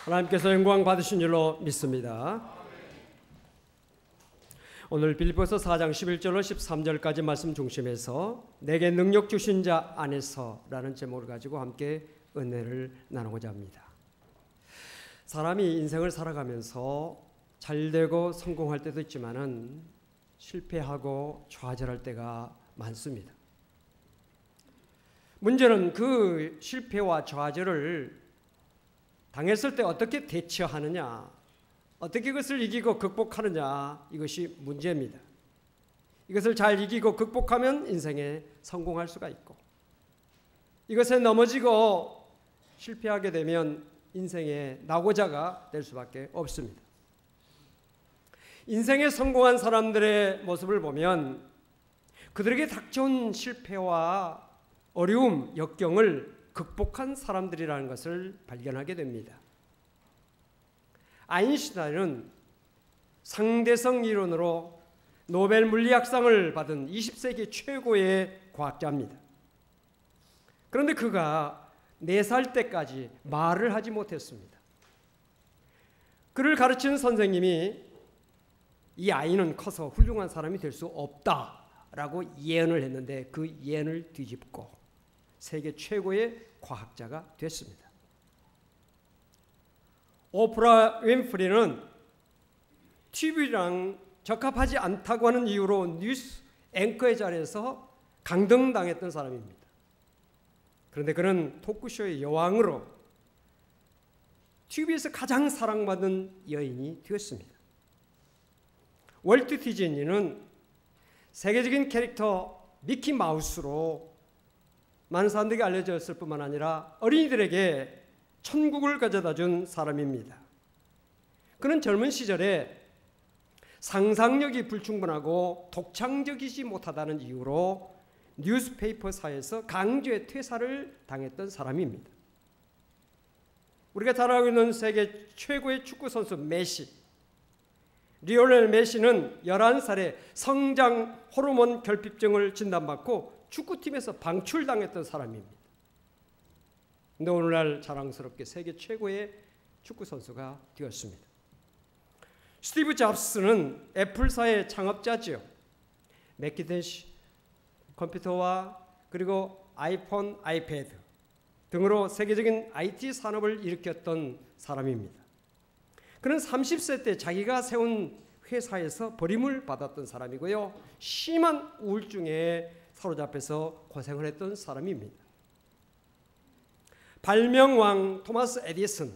하나님께서 영광 받으신 줄로 믿습니다. 오늘 빌립보서 4장 11절로 13절까지 말씀 중심에서 내게 능력 주신 자 안에서라는 제목을 가지고 함께 은혜를 나누고자 합니다. 사람이 인생을 살아가면서 잘되고 성공할 때도 있지만은 실패하고 좌절할 때가 많습니다. 문제는 그 실패와 좌절을 당했을 때 어떻게 대처하느냐, 어떻게 그것을 이기고 극복하느냐, 이것이 문제입니다. 이것을 잘 이기고 극복하면 인생에 성공할 수가 있고, 이것에 넘어지고 실패하게 되면 인생의 낙오자가 될 수밖에 없습니다. 인생에 성공한 사람들의 모습을 보면 그들에게 닥쳐온 실패와 어려움, 역경을 극복한 사람들이라는 것을 발견하게 됩니다. 아인슈타인은 상대성 이론으로 노벨 물리학상을 받은 20세기 최고의 과학자입니다. 그런데 그가 4살 때까지 말을 하지 못했습니다. 그를 가르치는 선생님이 이 아이는 커서 훌륭한 사람이 될 수 없다라고 예언을 했는데 그 예언을 뒤집고 세계 최고의 과학자가 됐습니다. 오프라 윈프리는 TV랑 적합하지 않다고 하는 이유로 뉴스 앵커의 자리에서 강등당했던 사람입니다. 그런데 그는 토크쇼의 여왕으로 TV에서 가장 사랑받는 여인이 되었습니다. 월트 디즈니는 세계적인 캐릭터 미키 마우스로 많은 사람들에게 알려졌을 뿐만 아니라 어린이들에게 천국을 가져다 준 사람입니다. 그는 젊은 시절에 상상력이 불충분하고 독창적이지 못하다는 이유로 뉴스페이퍼사에서 강제 퇴사를 당했던 사람입니다. 우리가 잘 알고 있는 세계 최고의 축구 선수 메시, 리오넬 메시는 11살에 성장 호르몬 결핍증을 진단받고 축구팀에서 방출당했던 사람입니다. 그런데 오늘날 자랑스럽게 세계 최고의 축구 선수가 되었습니다. 스티브 잡스는 애플사의 창업자지요. 매키인토시 컴퓨터와 그리고 아이폰, 아이패드 등으로 세계적인 IT 산업을 일으켰던 사람입니다. 그는 30세 때 자기가 세운 회사에서 버림을 받았던 사람이고요. 심한 우울증에 사로잡혀서 고생을 했던 사람입니다. 발명왕 토마스 에디슨,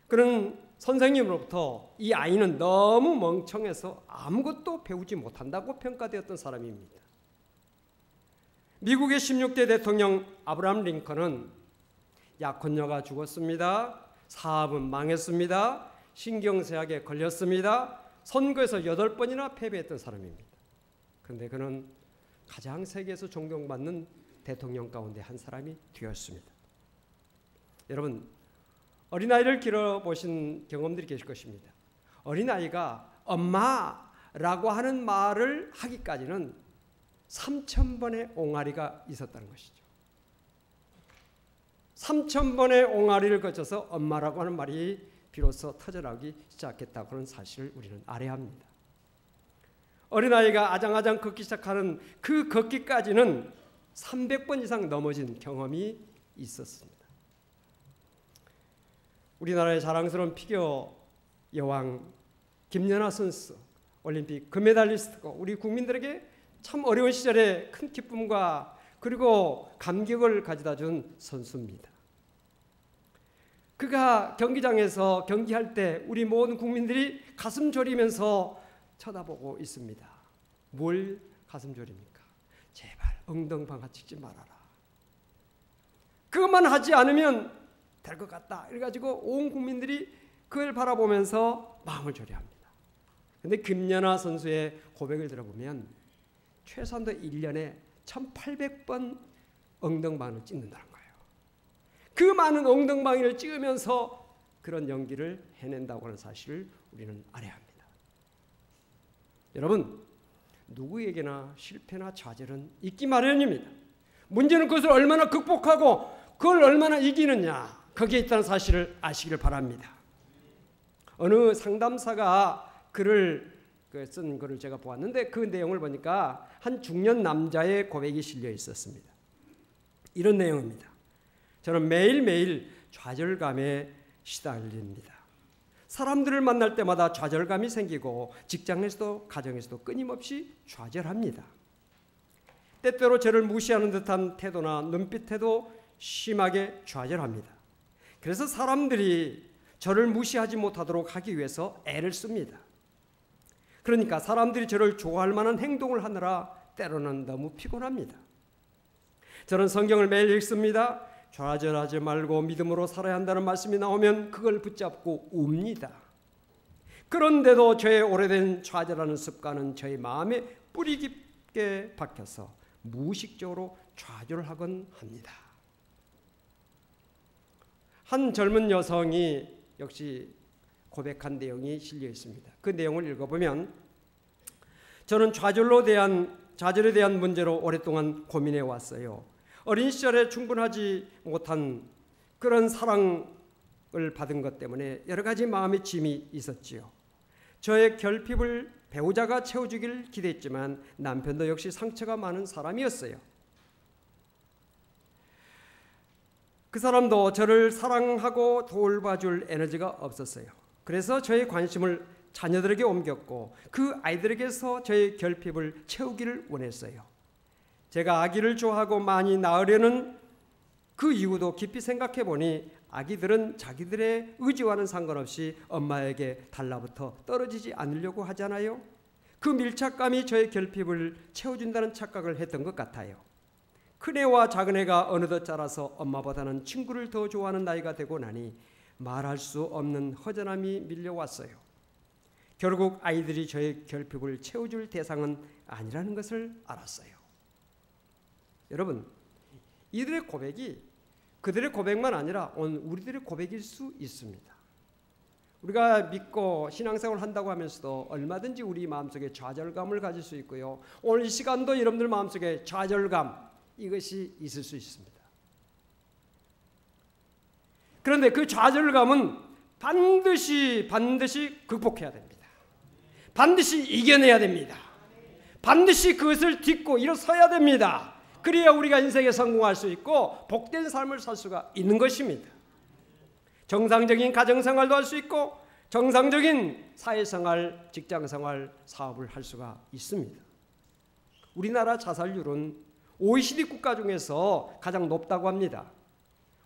그는 선생님으로부터 이 아이는 너무 멍청해서 아무것도 배우지 못한다고 평가되었던 사람입니다. 미국의 16대 대통령 아브라함 링컨은 약혼녀가 죽었습니다. 사업은 망했습니다. 신경쇠약에 걸렸습니다. 선거에서 8번이나 패배했던 사람입니다. 그런데 그는 가장 세계에서 존경받는 대통령 가운데 한 사람이 되었습니다. 여러분, 어린아이를 길어보신 경험들이 계실 것입니다. 어린아이가 엄마라고 하는 말을 하기까지는 3,000번의 옹알이가 있었다는 것이죠. 3,000번의 옹알이를 거쳐서 엄마라고 하는 말이 비로소 터져나오기 시작했다고 하는 사실을 우리는 알아야 합니다. 어린아이가 아장아장 걷기 시작하는 그 걷기까지는 300번 이상 넘어진 경험이 있었습니다. 우리나라의 자랑스러운 피겨 여왕 김연아 선수, 올림픽 금메달리스트고 우리 국민들에게 참 어려운 시절에 큰 기쁨과 그리고 감격을 가져다 준 선수입니다. 그가 경기장에서 경기할 때 우리 모든 국민들이 가슴 졸이면서 쳐다보고 있습니다. 뭘 가슴 졸입니까? 제발 엉덩방아 찍지 말아라. 그것만 하지 않으면 될 것 같다. 이래가지고 온 국민들이 그걸 바라보면서 마음을 졸여합니다. 그런데 김연아 선수의 고백을 들어보면 최소한도 1년에 1,800번 엉덩방아를 찍는다는 거예요. 그 많은 엉덩방아를 찍으면서 그런 연기를 해낸다고 하는 사실을 우리는 알아야 합니다. 여러분, 누구에게나 실패나 좌절은 있기 마련입니다. 문제는 그것을 얼마나 극복하고 그걸 얼마나 이기느냐, 거기에 있다는 사실을 아시기를 바랍니다. 어느 상담사가 쓴 글을 제가 보았는데 그 내용을 보니까 한 중년 남자의 고백이 실려 있었습니다. 이런 내용입니다. 저는 매일매일 좌절감에 시달립니다. 사람들을 만날 때마다 좌절감이 생기고 직장에서도 가정에서도 끊임없이 좌절합니다. 때때로 저를 무시하는 듯한 태도나 눈빛에도 심하게 좌절합니다. 그래서 사람들이 저를 무시하지 못하도록 하기 위해서 애를 씁니다. 그러니까 사람들이 저를 좋아할 만한 행동을 하느라 때로는 너무 피곤합니다. 저는 성경을 매일 읽습니다. 좌절하지 말고 믿음으로 살아야 한다는 말씀이 나오면 그걸 붙잡고 웁니다. 그런데도 저의 오래된 좌절하는 습관은 저의 마음에 뿌리 깊게 박혀서 무의식적으로 좌절하곤 합니다. 한 젊은 여성이 역시 고백한 내용이 실려 있습니다. 그 내용을 읽어보면 저는 좌절에 대한 문제로 오랫동안 고민해 왔어요. 어린 시절에 충분하지 못한 그런 사랑을 받은 것 때문에 여러 가지 마음의 짐이 있었지요. 저의 결핍을 배우자가 채워주길 기대했지만 남편도 역시 상처가 많은 사람이었어요. 그 사람도 저를 사랑하고 돌봐줄 에너지가 없었어요. 그래서 저의 관심을 자녀들에게 옮겼고 그 아이들에게서 저의 결핍을 채우기를 원했어요. 제가 아기를 좋아하고 많이 낳으려는 그 이유도 깊이 생각해 보니 아기들은 자기들의 의지와는 상관없이 엄마에게 달라붙어 떨어지지 않으려고 하잖아요. 그 밀착감이 저의 결핍을 채워준다는 착각을 했던 것 같아요. 큰애와 작은애가 어느덧 자라서 엄마보다는 친구를 더 좋아하는 나이가 되고 나니 말할 수 없는 허전함이 밀려왔어요. 결국 아이들이 저의 결핍을 채워줄 대상은 아니라는 것을 알았어요. 여러분, 이들의 고백이 그들의 고백만 아니라 오늘 우리들의 고백일 수 있습니다. 우리가 믿고 신앙생활을 한다고 하면서도 얼마든지 우리 마음속에 좌절감을 가질 수 있고요. 오늘 이 시간도 여러분들 마음속에 좌절감 이것이 있을 수 있습니다. 그런데 그 좌절감은 반드시 극복해야 됩니다. 반드시 이겨내야 됩니다. 반드시 그것을 딛고 일어서야 됩니다. 그래야 우리가 인생에 성공할 수 있고 복된 삶을 살 수가 있는 것입니다. 정상적인 가정생활도 할 수 있고 정상적인 사회생활, 직장생활, 사업을 할 수가 있습니다. 우리나라 자살률은 OECD 국가 중에서 가장 높다고 합니다.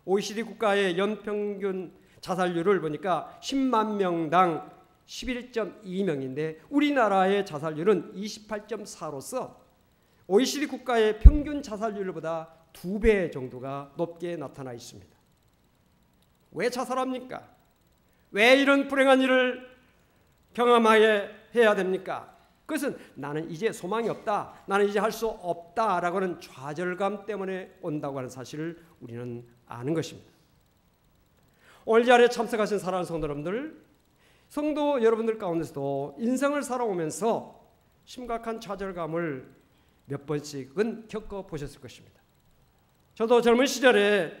OECD 국가의 연평균 자살률을 보니까 10만 명당 11.2명인데 우리나라의 자살률은 28.4로서 OECD 국가의 평균 자살률보다 2배 정도가 높게 나타나 있습니다. 왜 자살합니까? 왜 이런 불행한 일을 경험하게 해야 됩니까? 그것은 나는 이제 소망이 없다, 나는 이제 할 수 없다라고 하는 좌절감 때문에 온다고 하는 사실을 우리는 아는 것입니다. 오늘 자리에 참석하신 사랑하는 성도 여러분들, 성도 여러분들 가운데서도 인생을 살아오면서 심각한 좌절감을 몇 번씩은 겪어보셨을 것입니다. 저도 젊은 시절에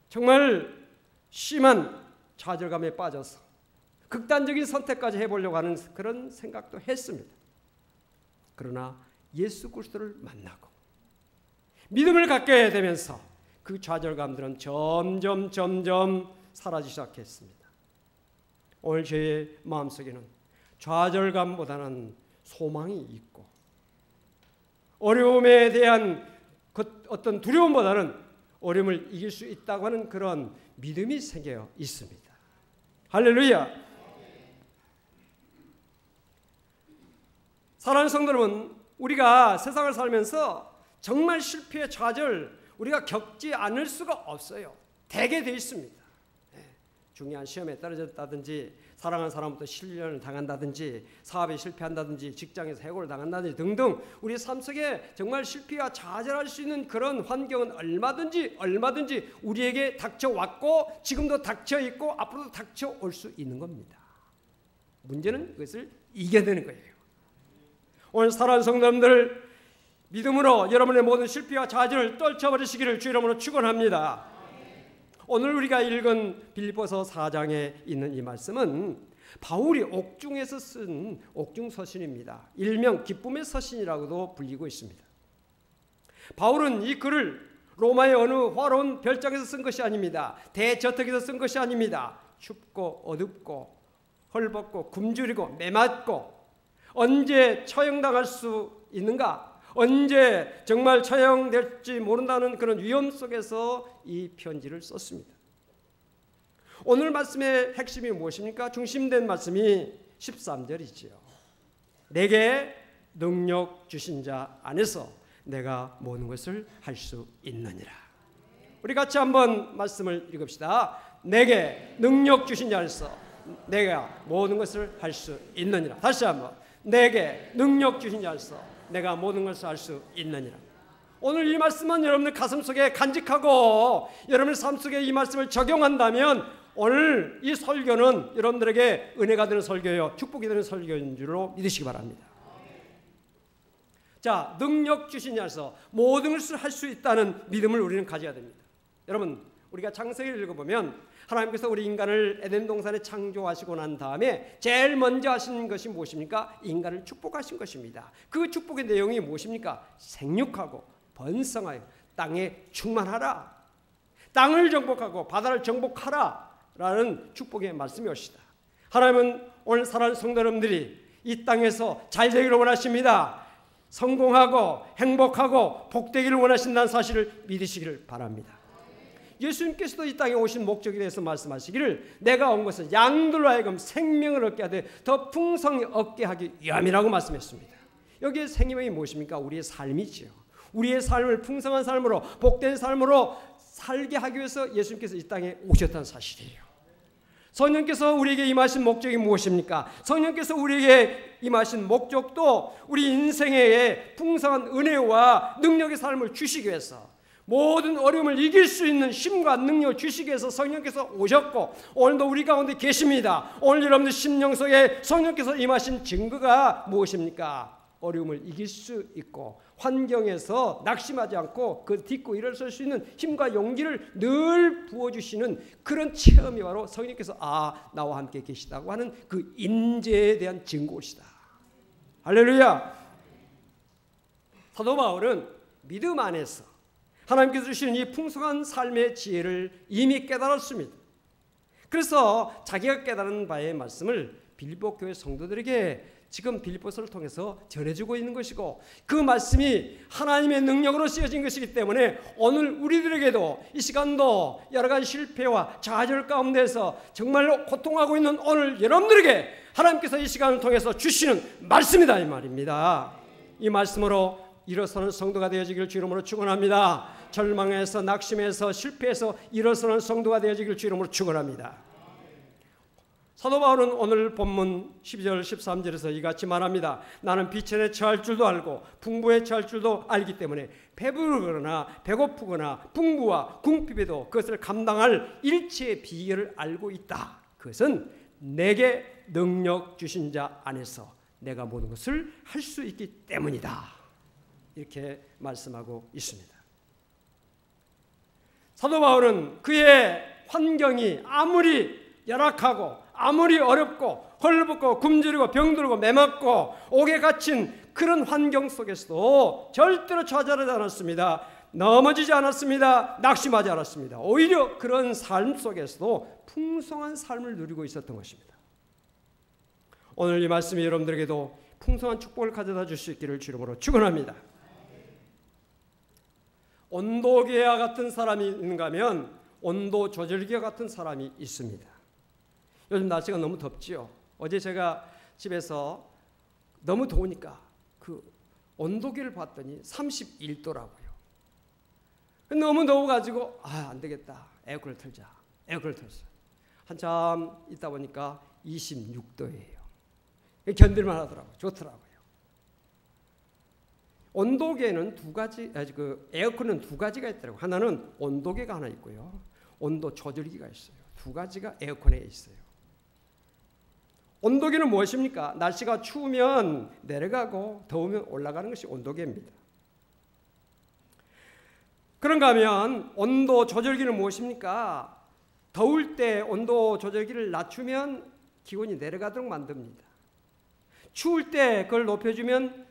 정말 심한 좌절감에 빠져서 극단적인 선택까지 해보려고 하는 그런 생각도 했습니다. 그러나 예수 그리스도를 만나고 믿음을 갖게 되면서 그 좌절감들은 점점 사라지기 시작했습니다. 오늘 저의 마음속에는 좌절감보다는 소망이 있고 어려움에 대한 어떤 두려움보다는 어려움을 이길 수 있다고 하는 그런 믿음이 생겨 있습니다. 할렐루야. 사랑하는 성도 여러분, 우리가 세상을 살면서 정말 실패의 좌절 우리가 겪지 않을 수가 없어요. 되게 돼 있습니다. 중요한 시험에 떨어졌다든지 사랑하는 사람부터 실련을 당한다든지 사업에 실패한다든지 직장에서 해고를 당한다든지 등등 우리 삶 속에 정말 실패와 좌절할 수 있는 그런 환경은 얼마든지 우리에게 닥쳐왔고 지금도 닥쳐있고 앞으로도 닥쳐올 수 있는 겁니다. 문제는 그것을 이겨내는 거예요. 오늘 사랑하는 성도님들, 믿음으로 여러분의 모든 실패와 좌절을 떨쳐버리시기를 주 이름으로 축원합니다. 오늘 우리가 읽은 빌립보서 4장에 있는 이 말씀은 바울이 옥중에서 쓴 옥중 서신입니다. 일명 기쁨의 서신이라고도 불리고 있습니다. 바울은 이 글을 로마의 어느 화려한 별장에서 쓴 것이 아닙니다. 대저택에서 쓴 것이 아닙니다. 춥고 어둡고 헐벗고 굶주리고 메맞고 언제 처형당할 수 있는가? 언제 정말 처형될지 모른다는 그런 위험 속에서 이 편지를 썼습니다. 오늘 말씀의 핵심이 무엇입니까? 중심된 말씀이 13절이지요. 내게 능력 주신 자 안에서 내가 모든 것을 할 수 있느니라. 우리 같이 한번 말씀을 읽읍시다. 내게 능력 주신 자 안에서 내가 모든 것을 할 수 있느니라. 다시 한번. 내게 능력 주신 자 안에서 내가 모든 것을 할 수 있느니라. 오늘 이 말씀은 여러분들 가슴 속에 간직하고 여러분의 삶 속에 이 말씀을 적용한다면 오늘 이 설교는 여러분들에게 은혜가 되는 설교요, 축복이 되는 설교인 줄로 믿으시기 바랍니다. 자, 능력 주신 자에서 모든 것을 할 수 있다는 믿음을 우리는 가져야 됩니다. 여러분, 우리가 창세기를 읽어보면 하나님께서 우리 인간을 에덴 동산에 창조하시고 난 다음에 제일 먼저 하신 것이 무엇입니까? 인간을 축복하신 것입니다. 그 축복의 내용이 무엇입니까? 생육하고 번성하여 땅에 충만하라, 땅을 정복하고 바다를 정복하라 라는 축복의 말씀이옵시다. 하나님은 오늘 사랑하는 성도 여러분들이 이 땅에서 잘 되기를 원하십니다. 성공하고 행복하고 복되기를 원하신다는 사실을 믿으시기를 바랍니다. 예수님께서도 이 땅에 오신 목적에 대해서 말씀하시기를 내가 온 것은 양들로 하여금 생명을 얻게 하되 더 풍성히 얻게 하기 위함이라고 말씀했습니다. 여기에 생명이 무엇입니까? 우리의 삶이지요. 우리의 삶을 풍성한 삶으로 복된 삶으로 살게 하기 위해서 예수님께서 이 땅에 오셨다는 사실이에요. 성령께서 우리에게 임하신 목적이 무엇입니까? 성령께서 우리에게 임하신 목적도 우리 인생에 풍성한 은혜와 능력의 삶을 주시기 위해서, 모든 어려움을 이길 수 있는 힘과 능력을 주시기 위해서 성령께서 오셨고 오늘도 우리 가운데 계십니다. 오늘 여러분들 심령 속에 성령께서 임하신 증거가 무엇입니까? 어려움을 이길 수 있고 환경에서 낙심하지 않고 그 딛고 일어설 수 있는 힘과 용기를 늘 부어주시는 그런 체험이 바로 성령께서 나와 함께 계시다고 하는 그 인재에 대한 증거이시다. 할렐루야. 사도 바울은 믿음 안에서 하나님께서 주시는 이 풍성한 삶의 지혜를 이미 깨달았습니다. 그래서 자기가 깨달은 바의 말씀을 빌립보 교회 성도들에게 지금 빌립보서를 통해서 전해주고 있는 것이고, 그 말씀이 하나님의 능력으로 쓰여진 것이기 때문에 오늘 우리들에게도 이 시간도 여러 가지 실패와 좌절 가운데서 정말로 고통하고 있는 오늘 여러분들에게 하나님께서 이 시간을 통해서 주시는 말씀이다 이 말입니다. 이 말씀으로 일어서는 성도가 되어지길 주 이름으로 축원합니다. 절망에서 낙심해서 실패해서 일어서는 성도가 되어지길 주 이름으로 축원합니다. 사도 바울은 오늘 본문 12절 13절에서 이같이 말합니다. 나는 비천에 처할 줄도 알고 풍부에 처할 줄도 알기 때문에 배부르거나 배고프거나 풍부와 궁핍에도 그것을 감당할 일체의 비결을 알고 있다. 그것은 내게 능력 주신 자 안에서 내가 모든 것을 할 수 있기 때문이다. 이렇게 말씀하고 있습니다. 사도 바울은 그의 환경이 아무리 열악하고 아무리 어렵고 헐벗고 굶주리고 병들고 매맞고 옥에 갇힌 그런 환경 속에서도 절대로 좌절하지 않았습니다. 넘어지지 않았습니다. 낙심하지 않았습니다. 오히려 그런 삶 속에서도 풍성한 삶을 누리고 있었던 것입니다. 오늘 이 말씀이 여러분들에게도 풍성한 축복을 가져다 줄 수 있기를 주 이름으로 축원합니다. 온도계와 같은 사람이 있는가 하면 온도 조절기와 같은 사람이 있습니다. 요즘 날씨가 너무 덥지요. 어제 제가 집에서 너무 더우니까 그 온도계를 봤더니 31도라고요. 너무 더워가지고 안 되겠다. 에어컨을 틀자. 에어컨을 틀었어요. 한참 있다 보니까 26도예요. 견딜만 하더라고요. 좋더라고요. 온도계는 두 가지, 에어컨은 두 가지가 있더라고요. 하나는 온도계가 하나 있고요. 온도 조절기가 있어요. 두 가지가 에어컨에 있어요. 온도계는 무엇입니까? 날씨가 추우면 내려가고 더우면 올라가는 것이 온도계입니다. 그런가 하면 온도 조절기는 무엇입니까? 더울 때 온도 조절기를 낮추면 기온이 내려가도록 만듭니다. 추울 때 그걸 높여주면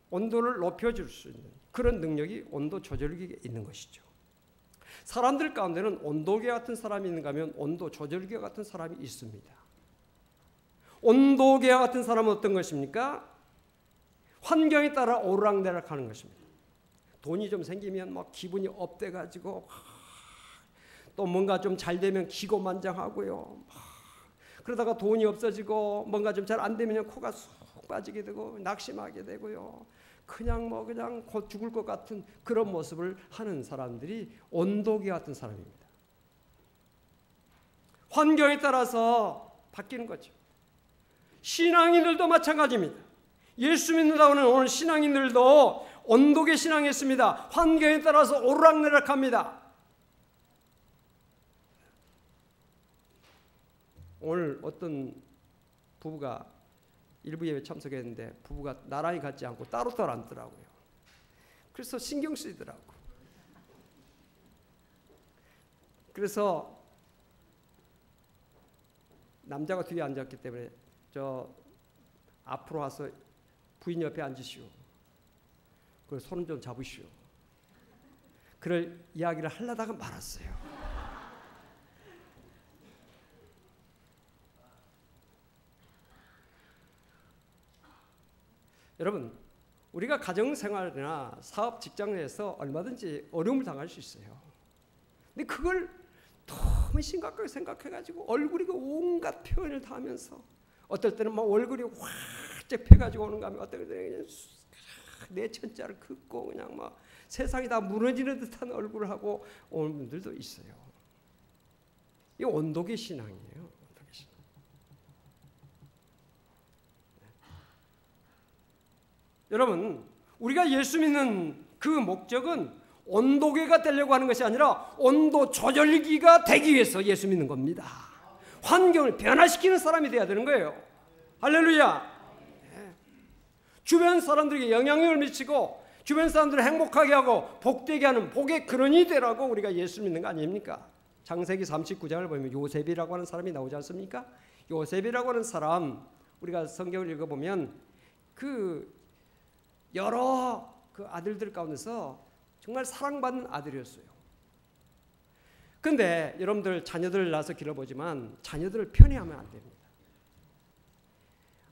온도를 높여줄 수 있는 그런 능력이 온도 조절기에 있는 것이죠. 사람들 가운데는 온도계 같은 사람이 있는가 하면 온도 조절기 같은 사람이 있습니다. 온도계와 같은 사람은 어떤 것입니까? 환경에 따라 오르락내락하는 것입니다. 돈이 좀 생기면 막 기분이 업돼가지고 또 뭔가 좀 잘 되면 기고만장하고요. 그러다가 돈이 없어지고 뭔가 좀 잘 안 되면 코가 쑥 빠지게 되고 낙심하게 되고요. 그냥 곧 죽을 것 같은 그런 모습을 하는 사람들이 온도계 같은 사람입니다. 환경에 따라서 바뀌는 거죠. 신앙인들도 마찬가지입니다. 예수 믿는다고는 오늘 신앙인들도 온도계 신앙했습니다. 환경에 따라서 오르락내락합니다. 오늘 어떤 부부가 일부 예배 참석했는데 부부가 나란히 갖지 않고 따로따로 앉더라고요. 그래서 신경 쓰이더라고. 그래서 남자가 뒤에 앉았기 때문에 저 앞으로 와서 부인 옆에 앉으시오. 그리고 손 좀 잡으시오. 그럴 이야기를 하려다가 말았어요. 여러분, 우리가 가정생활이나 사업 직장에서 얼마든지 어려움을 당할 수 있어요. 근데 그걸 너무 심각하게 생각해가지고 얼굴이 온갖 표현을 다 하면서 어떨 때는 막 얼굴이 확 펴가지고 오는가 하면 어떨 때는 그냥 내 천자를 긋고 그냥 막 세상이 다 무너지는 듯한 얼굴을 하고 오는 분들도 있어요. 이 온도계 신앙이에요. 온도계 신앙. 여러분, 우리가 예수 믿는 그 목적은 온도계가 되려고 하는 것이 아니라 온도 조절기가 되기 위해서 예수 믿는 겁니다. 환경을 변화시키는 사람이 되어야 되는 거예요. 할렐루야. 주변 사람들에게 영향력을 미치고 주변 사람들을 행복하게 하고 복되게 하는 복의 근원이 되라고 우리가 예수 믿는 거 아닙니까? 창세기 39장을 보면 요셉이라고 하는 사람이 나오지 않습니까? 요셉이라고 하는 사람, 우리가 성경을 읽어보면 그 여러 그 아들들 가운데서 정말 사랑받는 아들이었어요. 그런데 여러분들 자녀들을 낳아서 길러보지만 자녀들을 편애하면 안 됩니다.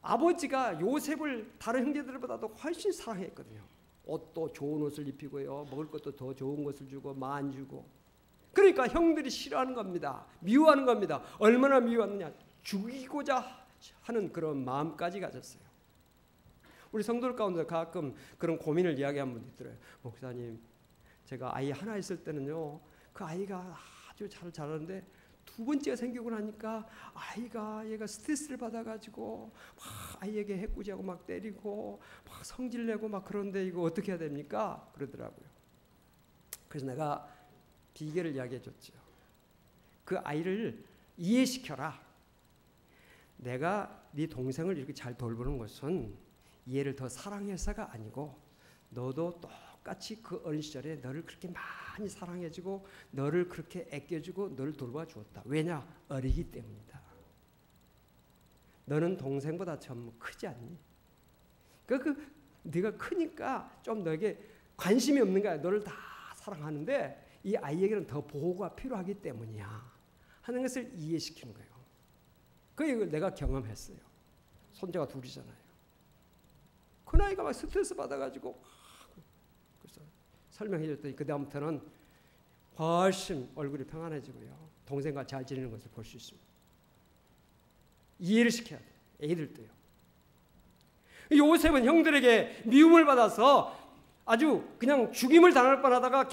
아버지가 요셉을 다른 형제들보다도 훨씬 사랑했거든요. 옷도 좋은 옷을 입히고요. 먹을 것도 더 좋은 것을 주고 만 주고. 그러니까 형들이 싫어하는 겁니다. 미워하는 겁니다. 얼마나 미워하느냐. 죽이고자 하는 그런 마음까지 가졌어요. 우리 성도들 가운데 가끔 그런 고민을 이야기하는 분도 있더라고요. 목사님, 제가 아이 하나 있을 때는요. 그 아이가 아주 잘 자라는데 두 번째가 생기고 나니까 얘가 스트레스를 받아가지고 막 아이에게 해꾸지하고 막 때리고 막 성질내고 막 그런데 이거 어떻게 해야 됩니까? 그러더라고요. 그래서 내가 비결을 이야기해 줬죠. 그 아이를 이해시켜라. 내가 네 동생을 이렇게 잘 돌보는 것은 얘를 더 사랑해서가 아니고 너도 똑같이 그 어린 시절에 너를 그렇게 많이 사랑해주고 너를 그렇게 아껴주고 너를 돌봐주었다. 왜냐? 어리기 때문이다. 너는 동생보다 좀 크지 않니? 네가 크니까 좀 너에게 관심이 없는 거야. 너를 다 사랑하는데 이 아이에게는 더 보호가 필요하기 때문이야 하는 것을 이해시키는 거예요. 그걸 내가 경험했어요. 손자가 둘이잖아요. 그 나이가 막 스트레스 받아가지고 그래서 설명해 줬더니 그 다음부터는 훨씬 얼굴이 평안해지고요. 동생과 잘 지내는 것을 볼 수 있습니다. 이해를 시켜야 돼요. 애들도요. 요셉은 형들에게 미움을 받아서 아주 그냥 죽임을 당할 뻔하다가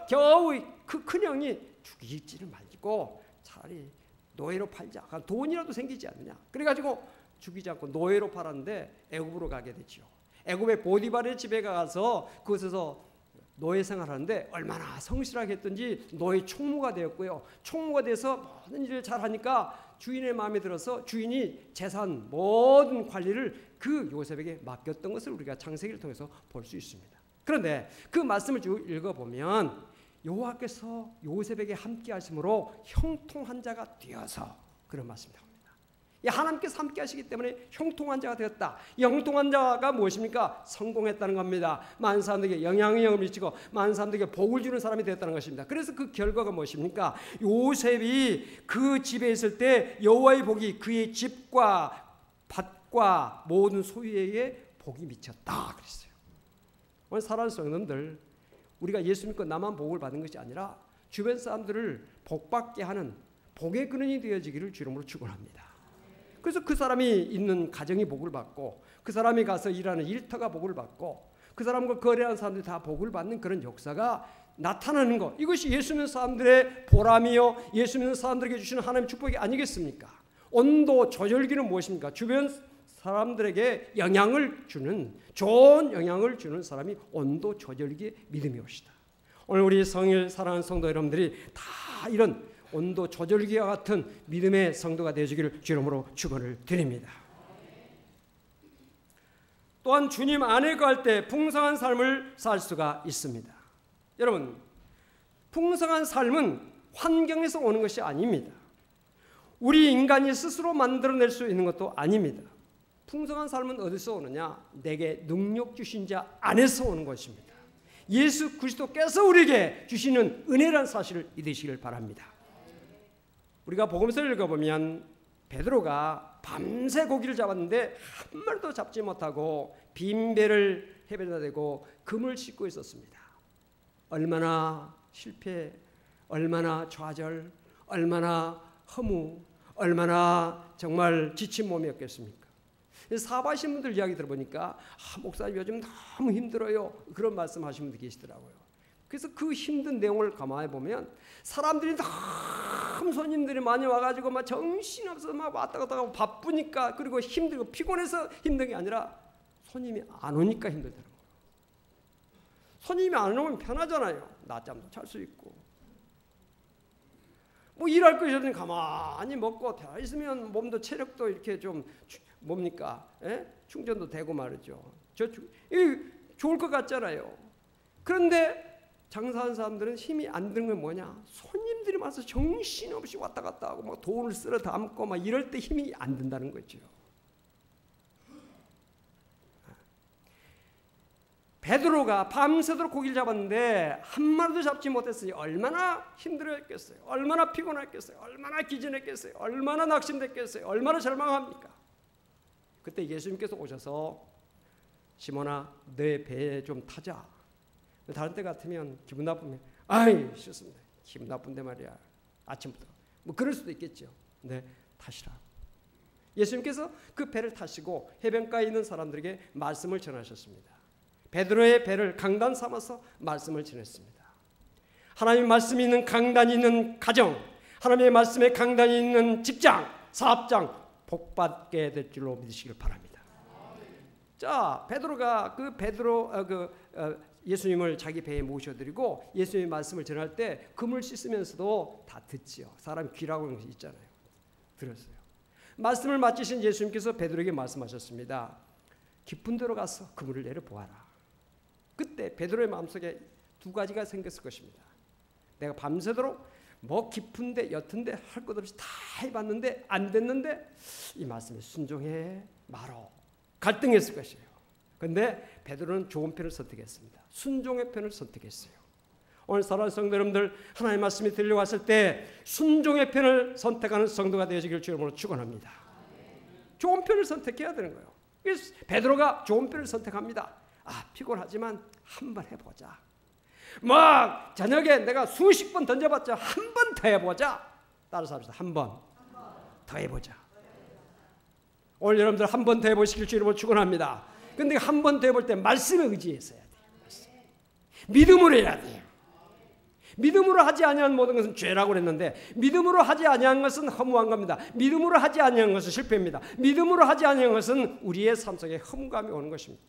겨우 그 큰형이 죽이지를 말고 차라리 노예로 팔자. 돈이라도 생기지 않느냐. 그래가지고 죽이지 않고 노예로 팔았는데 애굽으로 가게 되죠. 애굽의 보디발의 집에 가서 그곳에서 노예 생활하는데 얼마나 성실하게 했던지 노예 총무가 되었고요. 총무가 돼서 모든 일을 잘하니까 주인의 마음에 들어서 주인이 재산 모든 관리를 그 요셉에게 맡겼던 것을 우리가 창세기를 통해서 볼 수 있습니다. 그런데 그 말씀을 쭉 읽어보면 여호와께서 요셉에게 함께 하심으로 형통한 자가 되어서 그런 말씀을 합니다. 하나님께서 함께 하시기 때문에 형통한 자가 되었다. 이 형통한 자가 무엇입니까? 성공했다는 겁니다. 많은 사람들에게 영향력을 미치고 많은 사람들에게 복을 주는 사람이 되었다는 것입니다. 그래서 그 결과가 무엇입니까? 요셉이 그 집에 있을 때 여호와의 복이 그의 집과 밭과 모든 소유에게 복이 미쳤다 그랬어요. 오늘 사랑하는 성도님들, 우리가 예수 믿고 나만 복을 받는 것이 아니라 주변 사람들을 복받게 하는 복의 근원이 되어지기를 주 이름으로 축원합니다. 그래서 그 사람이 있는 가정이 복을 받고 그 사람이 가서 일하는 일터가 복을 받고 그 사람과 거래하는 사람들이 다 복을 받는 그런 역사가 나타나는 것, 이것이 예수 믿는 사람들의 보람이요 예수 믿는 사람들에게 주시는 하나님의 축복이 아니겠습니까? 온도 조절기는 무엇입니까? 주변 사람들에게 영향을 주는, 좋은 영향을 주는 사람이 온도 조절기의 믿음이 옵시다. 오늘 우리 성일 사랑하는 성도 여러분들이 다 이런 온도 조절기와 같은 믿음의 성도가 되어지기를 주 이름으로 축원을 드립니다. 또한 주님 안에 거할 때 풍성한 삶을 살 수가 있습니다. 여러분, 풍성한 삶은 환경에서 오는 것이 아닙니다. 우리 인간이 스스로 만들어낼 수 있는 것도 아닙니다. 풍성한 삶은 어디서 오느냐? 내게 능력 주신 자 안에서 오는 것입니다. 예수 그리스도께서 우리에게 주시는 은혜라는 사실을 믿으시길 바랍니다. 우리가 복음서를 읽어보면 베드로가 밤새 고기를 잡았는데 한 마리도 잡지 못하고 빈 배를 해변에다 대고 금을 씻고 있었습니다. 얼마나 실패, 얼마나 좌절, 얼마나 허무, 얼마나 정말 지친 몸이었겠습니까? 사바하신 분들 이야기 들어보니까 목사님 요즘 너무 힘들어요, 그런 말씀하시는 분들 계시더라고요. 그래서 그 힘든 내용을 감안해 보면 사람들이 너무 손님들이 많이 와가지고 막 정신없어서 막 왔다 갔다 하고 바쁘니까, 그리고 힘들고 피곤해서 힘든 게 아니라 손님이 안 오니까 힘들다는 거예요. 손님이 안 오면 편하잖아요. 낮잠도 잘 수 있고 뭐 일할 것이 없으니 가만히 먹고 되어 있으면 몸도 체력도 이렇게 좀 뭡니까? 충전도 되고 말이죠. 좋을 것 같잖아요. 그런데 장사하는 사람들은 힘이 안 드는 건 뭐냐? 손님들이 와서 정신없이 왔다 갔다 하고 막 돈을 쓸어 담고 막 이럴 때 힘이 안 든다는 거죠. 베드로가 밤새도록 고기를 잡았는데 한 마리도 잡지 못했으니 얼마나 힘들었겠어요? 얼마나 피곤했겠어요? 얼마나 기진했겠어요? 얼마나 낙심됐겠어요? 얼마나 절망합니까? 그때 예수님께서 오셔서 시몬아, 내 배에 좀 타자. 다른 때 같으면 기분 나쁘면 아이 싫습니다. 기분 나쁜데 말이야. 아침부터. 뭐 그럴 수도 있겠죠. 근데 타시라. 예수님께서 그 배를 타시고 해변가에 있는 사람들에게 말씀을 전하셨습니다. 베드로의 배를 강단 삼아서 말씀을 전했습니다. 하나님의 말씀이 있는 강단이 있는 가정, 하나님의 말씀에 강단이 있는 직장, 사업장 복받게 될 줄로 믿으시길 바랍니다. 자, 베드로가 예수님을 자기 배에 모셔드리고 예수님의 말씀을 전할 때 금을 씻으면서도 다 듣지요. 사람 귀라고 하는 것이 있잖아요. 들었어요. 말씀을 마치신 예수님께서 베드로에게 말씀하셨습니다. 깊은 데로 가서 그물을 내려보아라. 그때 베드로의 마음속에 두 가지가 생겼을 것입니다. 내가 밤새도록 뭐 깊은데 옅은데 할 것 없이 다 해봤는데 안 됐는데 이 말씀에 순종해 말어. 갈등했을 것이에요. 그런데 베드로는 좋은 편을 선택했습니다. 순종의 편을 선택했어요. 오늘 사랑하는 성도 여러분들, 하나님의 말씀이 들려왔을 때 순종의 편을 선택하는 성도가 되어지길 주님으로 축원합니다. 좋은 편을 선택해야 되는 거예요. 그래서 베드로가 좋은 편을 선택합니다. 피곤하지만 한번 해보자. 막 저녁에 내가 수십 번 던져봤자 한 번 더 해보자. 따라서 합시다. 한 번 더 해보자. 오늘 여러분들 한 번 더 해보시길 주님으로 축원합니다. 근데 한 번 더 해볼 때 말씀에 의지해서 해야 돼요. 믿음으로 해야 돼요. 믿음으로 하지 아니한 모든 것은 죄라고 그랬는데 믿음으로 하지 아니한 것은 허무한 겁니다. 믿음으로 하지 아니한 것은 실패입니다. 믿음으로 하지 아니한 것은 우리의 삶 속에 허무감이 오는 것입니다.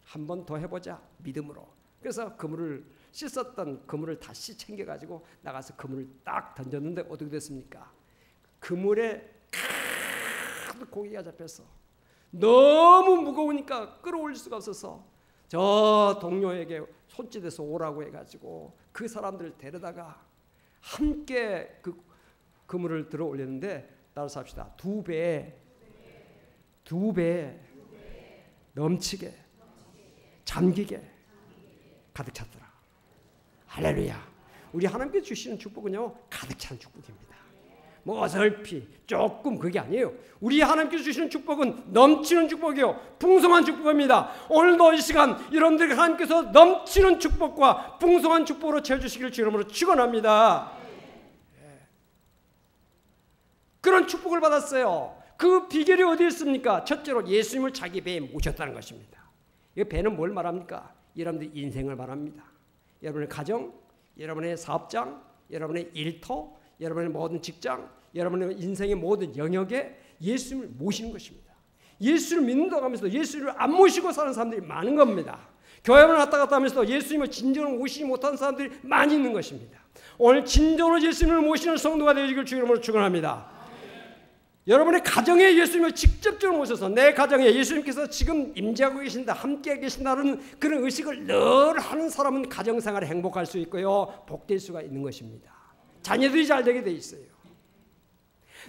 한 번 더 해보자. 믿음으로. 그래서 그물을 씻었던 그물을 다시 챙겨가지고 나가서 그물을 딱 던졌는데 어떻게 됐습니까? 그물에 가득 고기가 잡혀서 너무 무거우니까 끌어올릴 수가 없어서 저 동료에게 손짓에서 오라고 해가지고 그 사람들을 데려다가 함께 그 그물을 들어 올렸는데 따라서 합시다. 2배 넘치게 잠기게 가득 찼더라. 할렐루야. 우리 하나님께 주시는 축복은요 가득 찬 축복입니다. 뭐 어설피 조금 그게 아니에요. 우리 하나님께서 주시는 축복은 넘치는 축복이요 풍성한 축복입니다. 오늘도 이 시간 여러분들에게 하나님께서 넘치는 축복과 풍성한 축복으로 채워주시기를 주 이름으로 축원합니다. 그런 축복을 받았어요. 그 비결이 어디 있습니까? 첫째로 예수님을 자기 배에 모셨다는 것입니다. 이 배는 뭘 말합니까? 여러분들 인생을 말합니다. 여러분의 가정, 여러분의 사업장, 여러분의 일터, 여러분의 모든 직장, 여러분의 인생의 모든 영역에 예수님을 모시는 것입니다. 예수를 믿는다고 하면서 예수를 안 모시고 사는 사람들이 많은 겁니다. 교회만 왔다 갔다 하면서 예수님을 진정으로 모시지 못하는 사람들이 많이 있는 것입니다. 오늘 진정으로 예수님을 모시는 성도가 되기를 주 이름으로 축원합니다. 여러분의 가정에 예수님을 직접적으로 모셔서 내 가정에 예수님께서 지금 임재하고 계신다, 함께 계신다는 그런 의식을 늘 하는 사람은 가정생활에 행복할 수 있고요 복될 수가 있는 것입니다. 자녀들이 잘 되게 돼 있어요.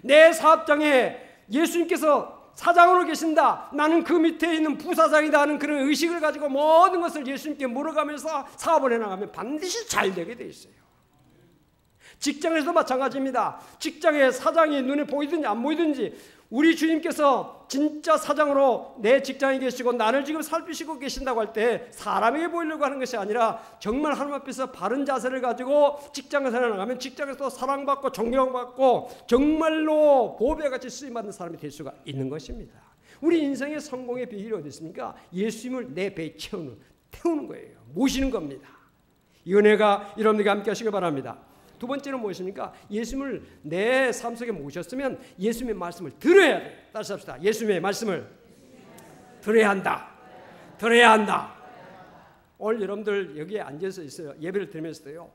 내 사업장에 예수님께서 사장으로 계신다, 나는 그 밑에 있는 부사장이다 하는 그런 의식을 가지고 모든 것을 예수님께 물어가면서 사업을 해나가면 반드시 잘 되게 돼 있어요. 직장에서도 마찬가지입니다. 직장의 사장이 눈에 보이든지 안 보이든지 우리 주님께서 진짜 사장으로 내 직장에 계시고 나를 지금 살피시고 계신다고 할 때 사람에게 보이려고 하는 것이 아니라 정말 하나님 앞에서 바른 자세를 가지고 직장에 살아나가면 직장에서 사랑받고 존경받고 정말로 보배같이 쓰임받는 사람이 될 수가 있는 것입니다. 우리 인생의 성공의 비결이 어디 있습니까? 예수님을 내 배에 태우는 거예요. 모시는 겁니다. 이 은혜가 여러분들과 함께 하시길 바랍니다. 두 번째는 무엇입니까? 예수님을 내 삶 속에 모셨으면 예수님의 말씀을 들어야 돼요. 다시 합시다. 예수님의 말씀을 들어야 한다. 들어야 한다. 오늘 여러분들 여기에 앉아서 있어요. 예배를 드리면서도요.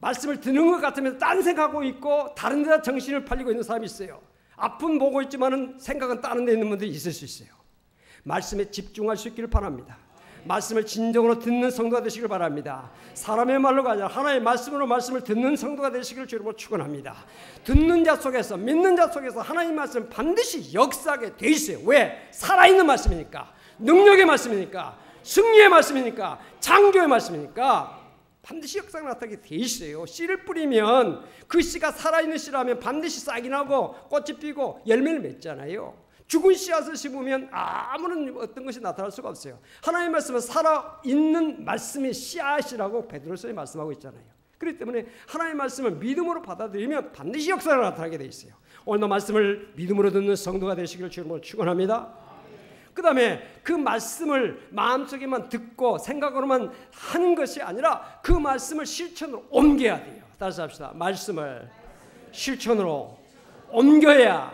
말씀을 듣는 것 같으면 딴 생각하고 있고 다른 데다 정신을 팔리고 있는 사람이 있어요. 앞은 보고 있지만은 생각은 다른 데 있는 분들이 있을 수 있어요. 말씀에 집중할 수 있기를 바랍니다. 말씀을 진정으로 듣는 성도가 되시길 바랍니다. 사람의 말로가 아니라 하나의 말씀으로 말씀을 듣는 성도가 되시기를 주로 축원합니다. 듣는 자 속에서 믿는 자 속에서 하나님의 말씀은 반드시 역사하게 돼 있어요. 왜? 살아있는 말씀이니까, 능력의 말씀이니까, 승리의 말씀이니까, 창조의 말씀이니까 반드시 역사가 나타나게 돼 있어요. 씨를 뿌리면 그 씨가 살아있는 씨라면 반드시 싹이 나고 꽃이 피고 열매를 맺잖아요. 죽은 씨앗을 심으면 아무런 어떤 것이 나타날 수가 없어요. 하나님의 말씀은 살아있는 말씀의 씨앗이라고 베드로서에 말씀하고 있잖아요. 그렇기 때문에 하나님의 말씀을 믿음으로 받아들이면 반드시 역사가 나타나게 돼 있어요. 오늘도 말씀을 믿음으로 듣는 성도가 되시기를 주님으로 축원합니다. 그 다음에 그 말씀을 마음속에만 듣고 생각으로만 하는 것이 아니라 그 말씀을 실천으로 옮겨야 돼요. 다시 합시다. 말씀을 실천으로 옮겨야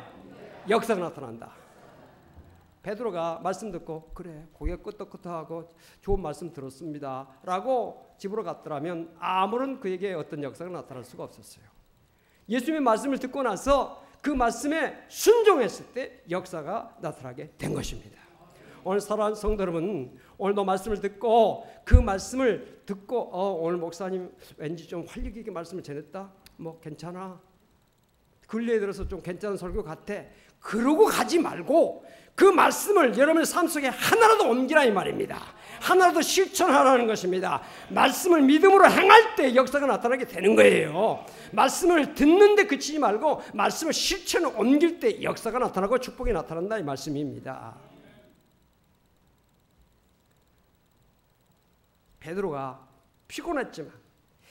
역사가 나타난다. 베드로가 말씀 듣고 그래 고개 끄덕끄덕하고 좋은 말씀 들었습니다 라고 집으로 갔더라면 아무런 그에게 어떤 역사가 나타날 수가 없었어요. 예수님의 말씀을 듣고 나서 그 말씀에 순종했을 때 역사가 나타나게 된 것입니다. 오늘 사랑하는 성도 여러분, 오늘도 말씀을 듣고 그 말씀을 듣고 오늘 목사님 왠지 좀 활력 있게 말씀을 전했다, 뭐 괜찮아, 근래에 들어서 좀 괜찮은 설교 같아, 그러고 가지 말고 그 말씀을 여러분의 삶 속에 하나라도 옮기라 이 말입니다. 하나라도 실천하라는 것입니다. 말씀을 믿음으로 행할 때 역사가 나타나게 되는 거예요. 말씀을 듣는데 그치지 말고 말씀을 실천으로 옮길 때 역사가 나타나고 축복이 나타난다 이 말씀입니다. 베드로가 피곤했지만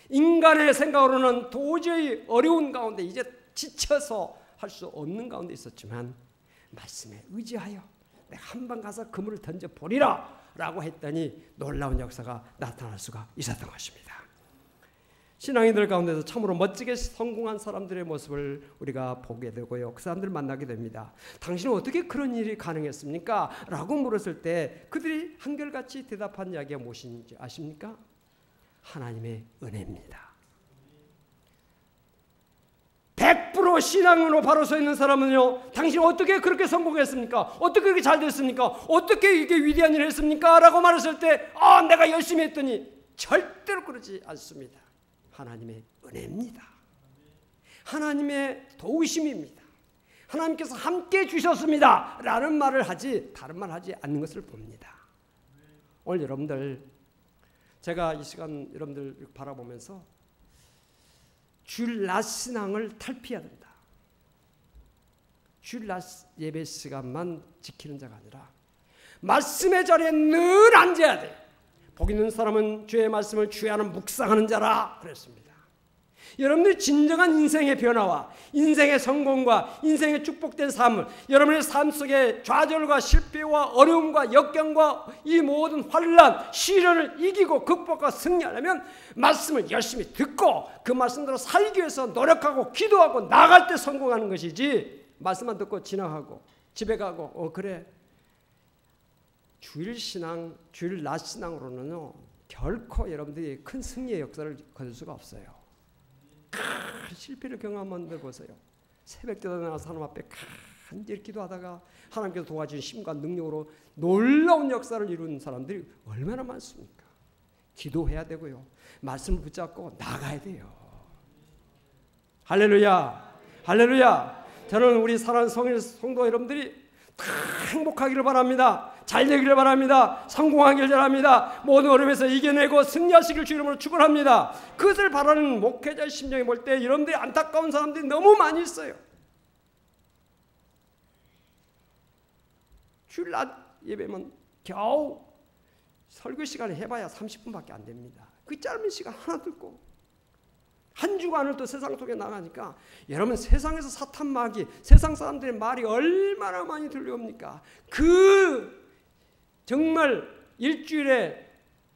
인간의 생각으로는 도저히 어려운 가운데 이제 지쳐서 할 수 없는 가운데 있었지만 말씀에 의지하여 내가 한번 가서 그물을 던져버리라 라고 했더니 놀라운 역사가 나타날 수가 있었던 것입니다. 신앙인들 가운데서 참으로 멋지게 성공한 사람들의 모습을 우리가 보게 되고요. 그 사람들을 만나게 됩니다. 당신은 어떻게 그런 일이 가능했습니까? 라고 물었을 때 그들이 한결같이 대답한 이야기가 무엇인지 아십니까? 하나님의 은혜입니다. 100% 신앙으로 바로 서 있는 사람은요, 당신 어떻게 그렇게 성공했습니까? 어떻게 그렇게 잘 됐습니까? 어떻게 이게 위대한 일을 했습니까? 라고 말했을 때 내가 열심히 했더니 절대로 그러지 않습니다. 하나님의 은혜입니다. 하나님의 도우심입니다. 하나님께서 함께 주셨습니다 라는 말을 하지 다른 말 하지 않는 것을 봅니다. 오늘 여러분들, 제가 이 시간 여러분들 바라보면서 주일 낮 신앙을 탈피해야 된다. 주일 낮 예배 시간만 지키는 자가 아니라 말씀의 자리에 늘 앉아야 돼. 복 있는 사람은 주의 말씀을 주의 안에 묵상하는 자라 그랬습니다. 여러분들이 진정한 인생의 변화와 인생의 성공과 인생의 축복된 삶을, 여러분의 삶 속에 좌절과 실패와 어려움과 역경과 이 모든 환난, 시련을 이기고 극복과 승리하려면 말씀을 열심히 듣고 그 말씀대로 살기 위해서 노력하고 기도하고 나갈 때 성공하는 것이지, 말씀만 듣고 지나가고 집에 가고 그래 주일 신앙, 주일 낮 신앙으로는요 결코 여러분들이 큰 승리의 역사를 거둘 수가 없어요. 실패를 경험한 데 보세요. 새벽때도 나가서 하나님 앞에 간절히 기도하다가 하나님께서 도와주신 힘과 능력으로 놀라운 역사를 이룬 사람들이 얼마나 많습니까? 기도해야 되고요, 말씀을 붙잡고 나가야 돼요. 할렐루야, 할렐루야. 저는 우리 사랑하는 성도 여러분들이 다 행복하기를 바랍니다. 잘 되기를 바랍니다. 성공하기를 바랍니다. 모든 어려움에서 이겨내고 승리하시길 주 이름으로 축원합니다. 그것을 바라는 목회자의 심정에 볼 때 여러분들이 안타까운 사람들이 너무 많이 있어요. 주일 낮 예배면 겨우 설교 시간에 해봐야 30분밖에 안 됩니다. 그 짧은 시간 하나 듣고 한 주간을 또 세상 속에 나가니까 여러분, 세상에서 사탄 마귀, 세상 사람들의 말이 얼마나 많이 들려옵니까? 그 정말 일주일에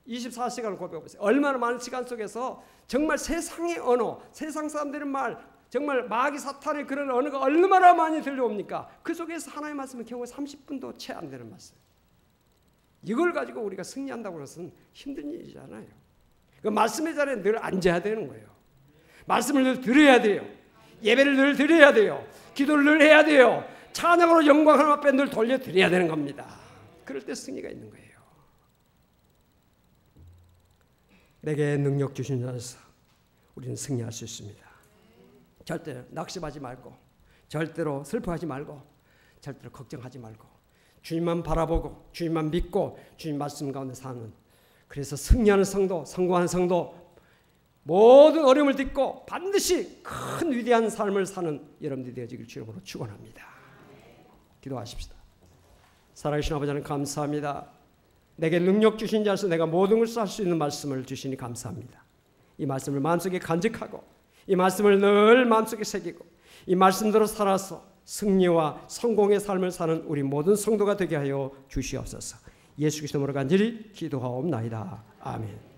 24시간을 고백해보세요. 얼마나 많은 시간 속에서 정말 세상의 언어, 세상 사람들의 말, 정말 마귀 사탄의 그런 언어가 얼마나 많이 들려옵니까? 그 속에서 하나님의 말씀은 겨우 30분도 채 안 되는 말씀. 이걸 가지고 우리가 승리한다고 해서는 힘든 일이잖아요. 그 말씀의 자리에 늘 앉아야 되는 거예요. 말씀을 늘 들어야 돼요. 예배를 늘 드려야 돼요. 기도를 늘 해야 돼요. 찬양으로 영광 하나님 앞에 늘 돌려드려야 되는 겁니다. 그럴 때 승리가 있는 거예요. 내게 능력 주신 자로서 우리는 승리할 수 있습니다. 절대 낙심하지 말고, 절대로 슬퍼하지 말고, 절대로 걱정하지 말고, 주님만 바라보고 주님만 믿고 주님 말씀 가운데 사는, 그래서 승리하는 성도, 성공하는 성도, 모든 어려움을 딛고 반드시 큰 위대한 삶을 사는 여러분들이 되어지길 주님으로 축원합니다. 기도하십시다. 살아계신 아버지 하나님 감사합니다. 내게 능력 주신 자로서 내가 모든 것을 할 수 있는 말씀을 주시니 감사합니다. 이 말씀을 마음속에 간직하고 이 말씀을 늘 마음속에 새기고 이 말씀대로 살아서 승리와 성공의 삶을 사는 우리 모든 성도가 되게 하여 주시옵소서. 예수 그리스도 이름으로 간절히 기도하옵나이다. 아멘.